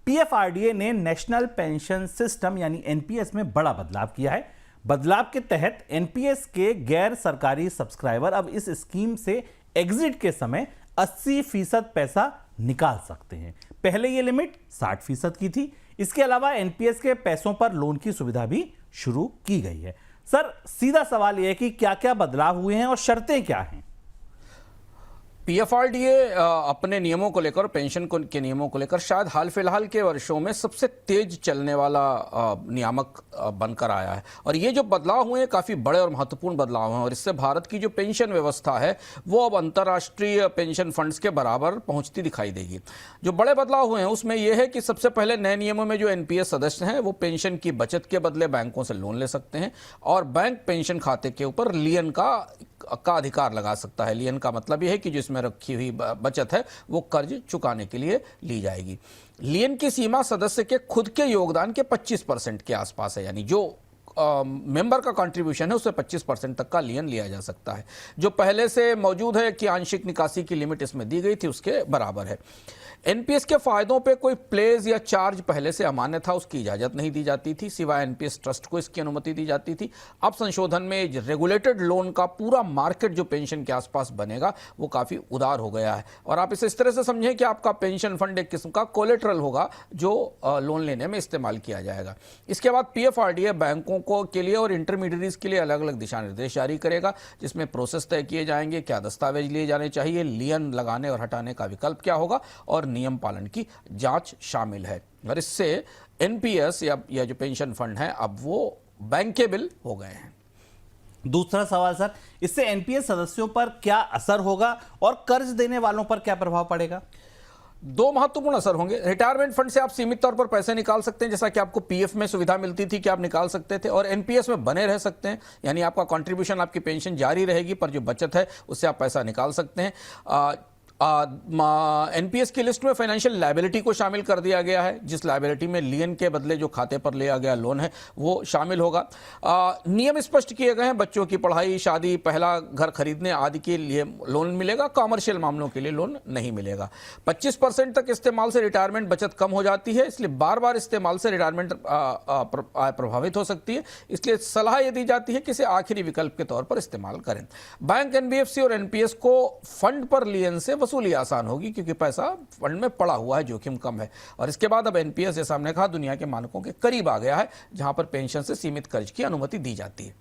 PFRDA ने national pension system यानी NPS में बड़ा बदलाव किया है। बदलाव के तहत एनपीएस के गैर सरकारी सब्सक्राइबर अब इस स्कीम से एग्जिट के समय 80% पैसा निकाल सकते हैं। पहले यह लिमिट 60% की थी। इसके अलावा एनपीएस के पैसों पर लोन की सुविधा भी शुरू की गई है। सर, सीधा सवाल यह है कि क्या क्या बदलाव हुए हैं और शर्तें क्या हैं? पीएफआरडीए अपने नियमों को लेकर, पेंशन के नियमों को लेकर शायद हाल फिलहाल के वर्षों में सबसे तेज चलने वाला नियामक बनकर आया है। और ये जो बदलाव हुए हैं काफ़ी बड़े और महत्वपूर्ण बदलाव हैं, और इससे भारत की जो पेंशन व्यवस्था है वो अब अंतर्राष्ट्रीय पेंशन फंड्स के बराबर पहुंचती दिखाई देगी। जो बड़े बदलाव हुए हैं उसमें यह है कि सबसे पहले नए नियमों में जो एनपीएस सदस्य हैं वो पेंशन की बचत के बदले बैंकों से लोन ले सकते हैं, और बैंक पेंशन खाते के ऊपर लियन का अधिकार लगा सकता है। लियन का मतलब यह है कि जो इसमें रखी हुई बचत है वो कर्ज चुकाने के लिए ली जाएगी। लियन की सीमा सदस्य के खुद के योगदान के 25% के आसपास है, यानी जो मेंबर का कंट्रीब्यूशन है उससे 25% तक का लियन लिया जा सकता है। जो पहले से मौजूद है कि आंशिक निकासी की लिमिट इसमें दी गई थी उसके बराबर है। एनपीएस के फायदों पे कोई प्लेज या चार्ज पहले से अमान्य था, उसकी इजाजत नहीं दी जाती थी, सिवाय एनपीएस ट्रस्ट को इसकी अनुमति दी जाती थी। अब संशोधन में रेगुलेटेड लोन का पूरा मार्केट जो पेंशन के आसपास बनेगा वो काफ़ी उदार हो गया है, और आप इसे इस तरह से समझें कि आपका पेंशन फंड एक किस्म का कोलेट्रल होगा जो लोन लेने में इस्तेमाल किया जाएगा। इसके बाद पीएफआरडीए बैंकों को के लिए और इंटरमीडियरीज के लिए अलग अलग दिशा निर्देश जारी करेगा, जिसमें प्रोसेस तय किए जाएंगे, क्या दस्तावेज लिए जाने चाहिए, लियन लगाने और हटाने का विकल्प क्या होगा, और नियम पालन की जांच शामिल है। और इससे एनपीएस या जो पेंशन फंड है अब वो बैंकेबल हो गए हैं। दूसरा सवाल सर, इससे एनपीएस सदस्यों पर क्या असर होगा और कर्ज देने वालों पर क्या प्रभाव पड़ेगा? दो महत्वपूर्ण असर होंगे। रिटायरमेंट फंड से आप सीमित तौर पर पैसे निकाल सकते हैं, जैसा कि आपको पीएफ में सुविधा मिलती थी कि आप निकाल सकते थे, और एनपीएस में बने रह सकते हैं, यानी आपका कंट्रीब्यूशन, आपकी पेंशन जारी रहेगी, पर जो बचत है उससे आप पैसा निकाल सकते हैं। एनपीएस की लिस्ट में फाइनेंशियल लायबिलिटी को शामिल कर दिया गया है, जिस लायबिलिटी में लियन के बदले जो खाते पर लिया गया लोन है वो शामिल होगा। नियम स्पष्ट किए गए हैं, बच्चों की पढ़ाई, शादी, पहला घर खरीदने आदि के लिए लोन मिलेगा, कॉमर्शियल मामलों के लिए लोन नहीं मिलेगा। 25% तक इस्तेमाल से रिटायरमेंट बचत कम हो जाती है, इसलिए बार बार इस्तेमाल से रिटायरमेंट प्रभावित हो सकती है, इसलिए सलाह ये दी जाती है कि इसे आखिरी विकल्प के तौर पर इस्तेमाल करें। बैंक, एनबीएफसी और एनपीएस को फंड पर लियन से वसूली आसान होगी, क्योंकि पैसा फंड में पड़ा हुआ है, जोखिम कम है। और इसके बाद अब एनपीएस, जैसा हमने कहा, दुनिया के मानकों के करीब आ गया है, जहां पर पेंशन से सीमित कर्ज की अनुमति दी जाती है।